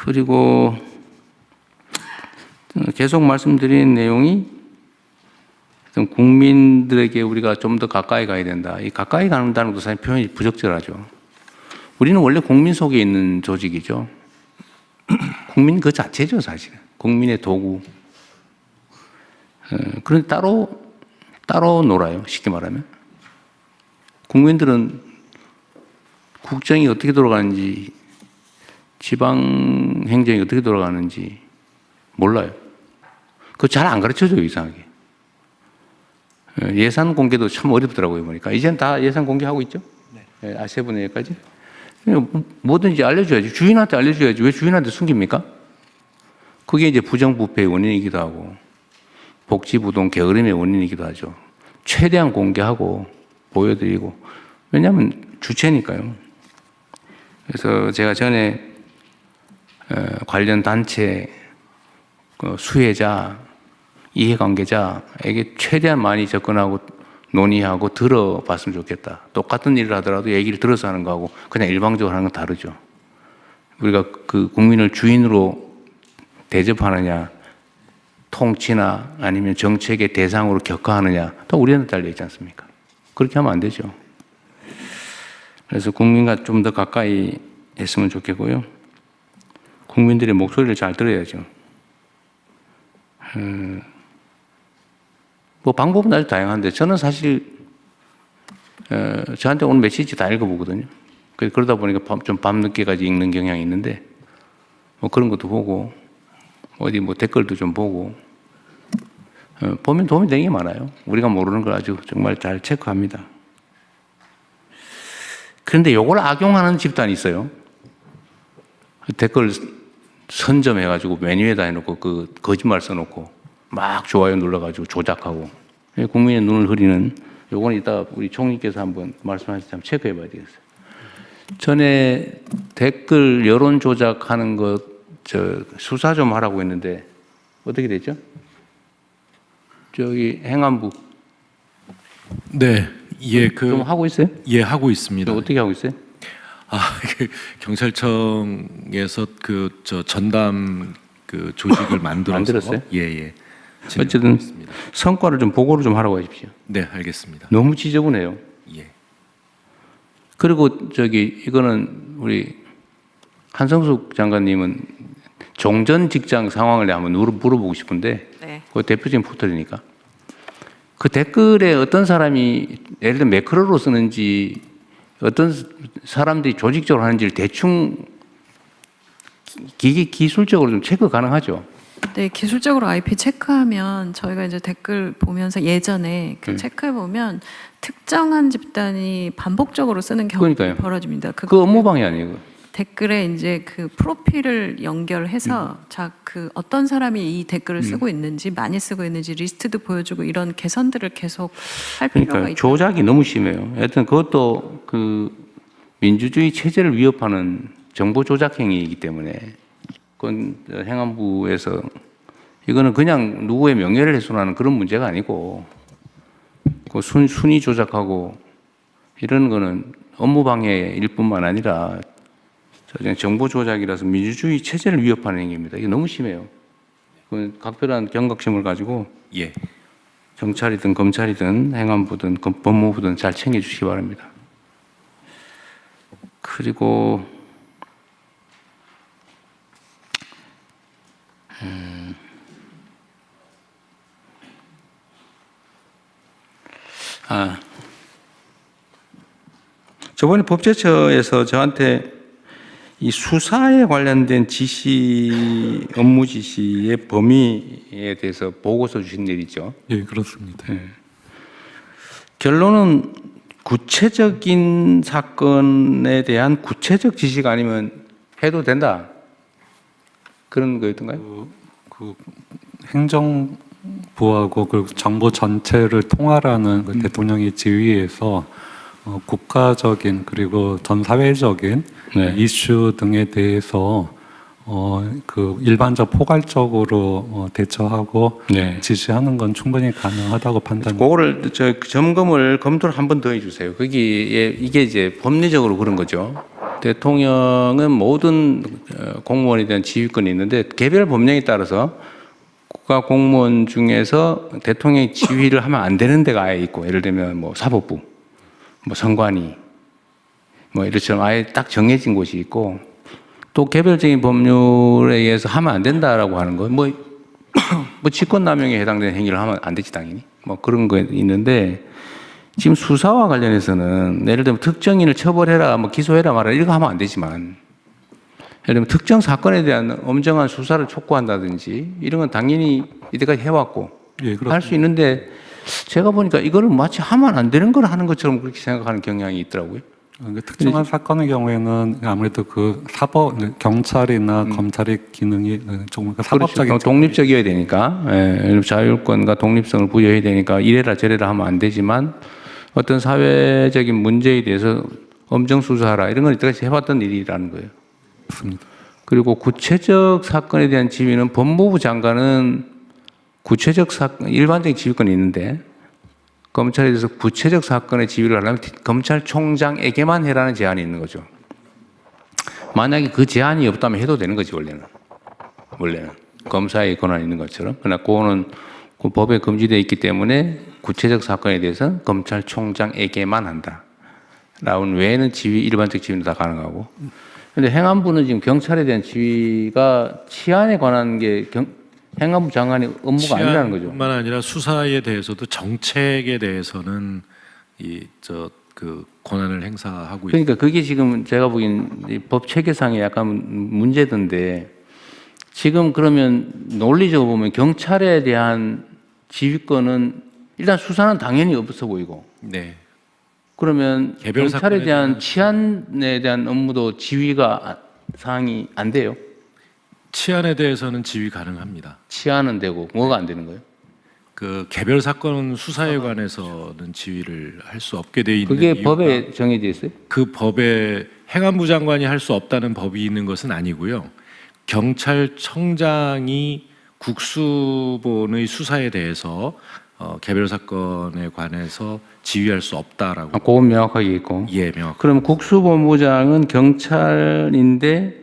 그리고 계속 말씀드린 내용이 국민들에게 우리가 좀 더 가까이 가야 된다. 이 가까이 간다는 것도 사실 표현이 부적절하죠. 우리는 원래 국민 속에 있는 조직이죠. 국민 그 자체죠, 사실은. 국민의 도구. 그런데 따로 놀아요, 쉽게 말하면. 국민들은 국정이 어떻게 돌아가는지, 지방 행정이 어떻게 돌아가는지 몰라요. 그거 잘 안 가르쳐줘요, 이상하게. 예산 공개도 참 어렵더라고요, 보니까. 이제는 다 예산 공개하고 있죠? 네. 아세븐 여기까지. 뭐든지 알려줘야지. 주인한테 알려줘야지. 왜 주인한테 숨깁니까? 그게 이제 부정부패의 원인이기도 하고, 복지부동 게으름의 원인이기도 하죠. 최대한 공개하고, 보여드리고. 왜냐하면 주체니까요. 그래서 제가 전에 관련 단체 수혜자, 이해관계자에게 최대한 많이 접근하고 논의하고 들어봤으면 좋겠다. 똑같은 일을 하더라도 얘기를 들어서 하는 거하고 그냥 일방적으로 하는 건 다르죠. 우리가 그 국민을 주인으로 대접하느냐, 통치나 아니면 정책의 대상으로 격화하느냐, 또 우리한테 달려있지 않습니까? 그렇게 하면 안 되죠. 그래서 국민과 좀 더 가까이 했으면 좋겠고요. 국민들의 목소리를 잘 들어야죠. 뭐 방법은 아주 다양한데 저는 사실 저한테 오늘 메시지 다 읽어보거든요. 그러다 보니까 좀 밤늦게까지 읽는 경향이 있는데 뭐 그런 것도 보고 어디 뭐 댓글도 좀 보고 보면 도움이 되는 게 많아요. 우리가 모르는 걸 아주 정말 잘 체크합니다. 그런데 이걸 악용하는 집단이 있어요. 댓글 선점해가지고 메뉴에다 해놓고 그 거짓말 써놓고 막 좋아요 눌러가지고 조작하고 국민의 눈을 흐리는 요거는 이따 우리 총리께서 한번 말씀하실 때 한번 체크해 봐야 되겠어요. 전에 댓글 여론 조작하는 것 수사 좀 하라고 했는데 어떻게 됐죠? 저기 행안부 네, 예, 좀 하고 있어요? 예, 하고 있습니다. 어떻게 하고 있어요? 경찰청에서 전담 조직을 만들어서 만들었어요? 예. 어쨌든 성과를 좀 보고를 좀 하라고 하십시오. 네, 알겠습니다. 너무 지저분해요. 예. 그리고 이거는 우리 한성숙 장관님은 종전 직장 상황을 한번 물어보고 싶은데 네. 그 대표적인 포털이니까 그 댓글에 어떤 사람이 예를 들어 매크로로 쓰는지 어떤 사람들이 조직적으로 하는지를 대충 기술적으로 좀 체크 가능하죠. 네, 기술적으로 IP 체크하면 저희가 이제 댓글 보면서 예전에 체크해 보면 특정한 집단이 반복적으로 쓰는 경우가 그러니까요. 벌어집니다. 그 업무 방해 아니에요. 댓글에 이제 그 프로필을 연결해서 그 어떤 사람이 이 댓글을 쓰고 있는지 많이 쓰고 있는지 리스트도 보여주고 이런 개선들을 계속 할 필요가 그러니까 있다. 조작이 너무 심해요. 하여튼 그것도 그 민주주의 체제를 위협하는 정보 조작 행위이기 때문에 그건 행안부에서 이거는 그냥 누구의 명예를 훼손하는 그런 문제가 아니고 그 순위 조작하고 이런 거는 업무 방해일 뿐만 아니라 정보 조작이라서 민주주의 체제를 위협하는 행위입니다. 이게 너무 심해요. 그 각별한 경각심을 가지고 예. 경찰이든 검찰이든 행안부든 법무부든 잘 챙겨주시기 바랍니다. 그리고 저번에 법제처에서 저한테 이 수사에 관련된 지시, 업무 지시의 범위에 대해서 보고서 주신 일 있죠. 예, 그렇습니다. 결론은 구체적인 사건에 대한 구체적 지시가 아니면 해도 된다. 그런 거였던가요? 그 행정부하고 그 정부 전체를 통할하는 그 대통령의 지휘에서 국가적인 그리고 전 사회적인 네. 이슈 등에 대해서 그 일반적 포괄적으로 대처하고 네. 지시하는 건 충분히 가능하다고 판단합니다. 그거를 점검을 검토를 한 번 더 해주세요. 거기에 이게 이제 법리적으로 그런 거죠. 대통령은 모든 공무원에 대한 지휘권이 있는데 개별 법령에 따라서 국가 공무원 중에서 대통령이 지휘를 하면 안 되는 데가 아예 있고, 예를 들면 뭐 사법부, 뭐 선관위, 뭐 이렇처럼 아예 딱 정해진 곳이 있고, 또 개별적인 법률에 의해서 하면 안 된다라고 하는 거, 뭐 직권남용에 해당되는 행위를 하면 안 되지 당연히, 뭐 그런 거 있는데, 지금 수사와 관련해서는 예를 들면 특정인을 처벌해라, 뭐 기소해라 말아라 이런 거 하면 안 되지만, 예를 들면 특정 사건에 대한 엄정한 수사를 촉구한다든지 이런 건 당연히 이때까지 해왔고 예, 할 수 있는데, 제가 보니까 이거를 마치 하면 안 되는 걸 하는 것처럼 그렇게 생각하는 경향이 있더라고요. 그러니까 특정한 사건의 경우에는 아무래도 그 사법 경찰이나 검찰의 기능이 조금 사법적인 그렇죠. 독립적이어야 되니까, 예, 자율권과 독립성을 부여해야 되니까 이래라 저래라 하면 안 되지만, 어떤 사회적인 문제에 대해서 엄정 수사하라 이런 건 이때까지 해왔던 일이라는 거예요. 있습니다. 그리고 구체적 사건에 대한 지휘는 법무부 장관은 구체적 사건, 일반적인 지휘권이 있는데, 검찰에 대해서 구체적 사건의 지휘를 하려면 검찰총장에게만 해라는 제한이 있는 거죠. 만약에 그 제한이 없다면 해도 되는 거지, 원래는. 검사의 권한이 있는 것처럼. 그러나 그거는 그 법에 금지되어 있기 때문에 구체적 사건에 대해서 검찰총장에게만 한다. 라운 외에는 지휘, 일반적 지휘는 다 가능하고. 근데 행안부는 지금 경찰에 대한 지휘가 치안에 관한 게 행안부 장관의 업무가 아니라는 거죠. 뿐만 아니라 수사에 대해서도 정책에 대해서는 그 권한을 행사하고 그러니까 그게 지금 제가 보기엔 법 체계상에 약간 문제던데, 지금 그러면 논리적으로 보면 경찰에 대한 지휘권은 일단 수사는 당연히 없어 보이고, 네. 그러면 개별 경찰에 사건에 대한 대한 치안에 대한 업무도 지휘가 사항이 안 돼요. 치안에 대해서는 지휘 가능합니다. 치안은 되고 뭐가 안 되는 거예요? 그 개별 사건 수사에 관해서는 지휘를 할 수 없게 돼 있는 그게 이유가 법에 정해져 있어요? 그 법에 행안부 장관이 할 수 없다는 법이 있는 것은 아니고요. 경찰청장이 국수본의 수사에 대해서 개별 사건에 관해서 지휘할 수 없다라고. 그건 명확하게 있고. 예, 명확. 그럼 국수본부장은 경찰인데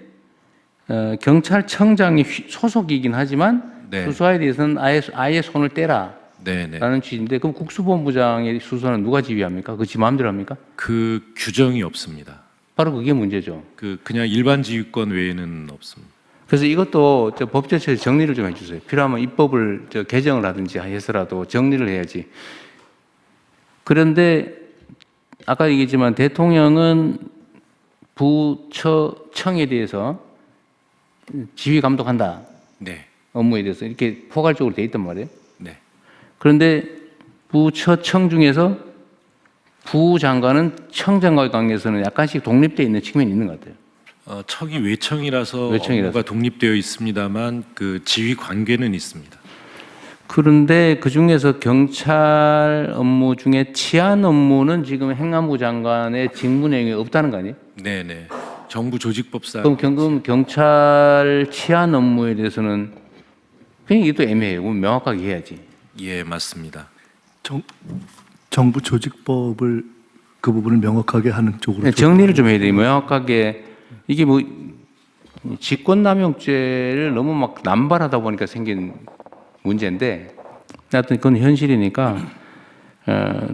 경찰청장이 소속이긴 하지만 네. 수사에 대해서는 아예 손을 떼라. 네, 네. 라는 취지인데, 그럼 국수본부장의 수사는 누가 지휘합니까? 그거 지 마음대로 합니까? 그 규정이 없습니다. 바로 그게 문제죠. 그냥 일반 지휘권 외에는 없습니다. 그래서 이것도 법 자체에서 정리를 좀 해주세요. 필요하면 입법을 개정을 하든지 해서라도 정리를 해야지. 그런데 아까 얘기했지만 대통령은 부처청에 대해서 지휘 감독한다. 네, 업무에 대해서 이렇게 포괄적으로 돼 있단 말이에요. 네. 그런데 부처청 중에서 부장관은 청장과의 관계에서는 약간씩 독립되어 있는 측면이 있는 것 같아요. 청이 외청이라서 외청이라서. 업무가 독립되어 있습니다만 그 지휘 관계는 있습니다. 그런데 그 중에서 경찰 업무 중에 치안 업무는 지금 행안부 장관의 직무 내용이 없다는 거 아니에요? 네, 네. 정부 조직법상 그럼 경찰 치안 업무에 대해서는 그냥 이게 또 애매해요. 그럼 명확하게 해야지. 예, 맞습니다. 정부 조직법을 그 부분을 명확하게 하는 쪽으로 정리를 좀 해야 돼요. 명확하게. 이게 뭐 직권남용죄를 너무 막 남발하다 보니까 생긴 문제인데, 하여튼 그건 현실이니까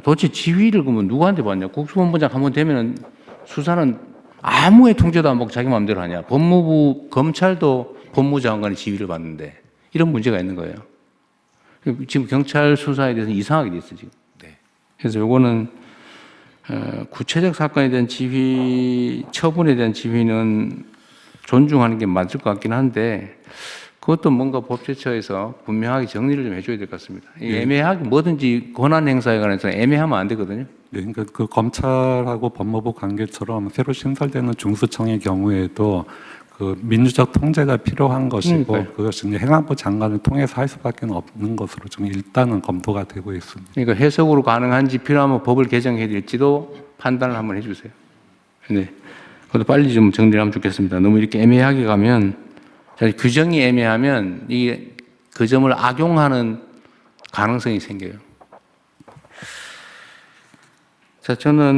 도대체 지휘를 그러면 누구한테 받냐? 국수본부장 한번 되면은 수사는 아무의 통제도 안 받고 자기 마음대로 하냐? 법무부 검찰도 법무장관의 지휘를 받는데 이런 문제가 있는 거예요. 지금 경찰 수사에 대해서 이상하게 돼 있어 지금. 네. 그래서 요거는 구체적 사건에 대한 지휘, 처분에 대한 지휘는 존중하는 게 맞을 것 같긴 한데, 그것도 뭔가 법제처에서 분명하게 정리를 좀 해줘야 될 것 같습니다. 애매하게 뭐든지 권한 행사에 관해서 애매하면 안 되거든요. 네, 그러니까 그 검찰하고 법무부 관계처럼 새로 신설되는 중수청의 경우에도 그 민주적 통제가 필요한 것이고, 그러니까요. 그것이 이제 행안부 장관을 통해서 할 수밖에 없는 것으로 좀 일단은 검토가 되고 있습니다. 그러니까 해석으로 가능한지 필요하면 법을 개정해야 될지도 판단을 한번 해주세요. 네. 그것도 빨리 좀 정리를 하면 좋겠습니다. 너무 이렇게 애매하게 가면, 규정이 애매하면 이게 그 점을 악용하는 가능성이 생겨요. 자, 저는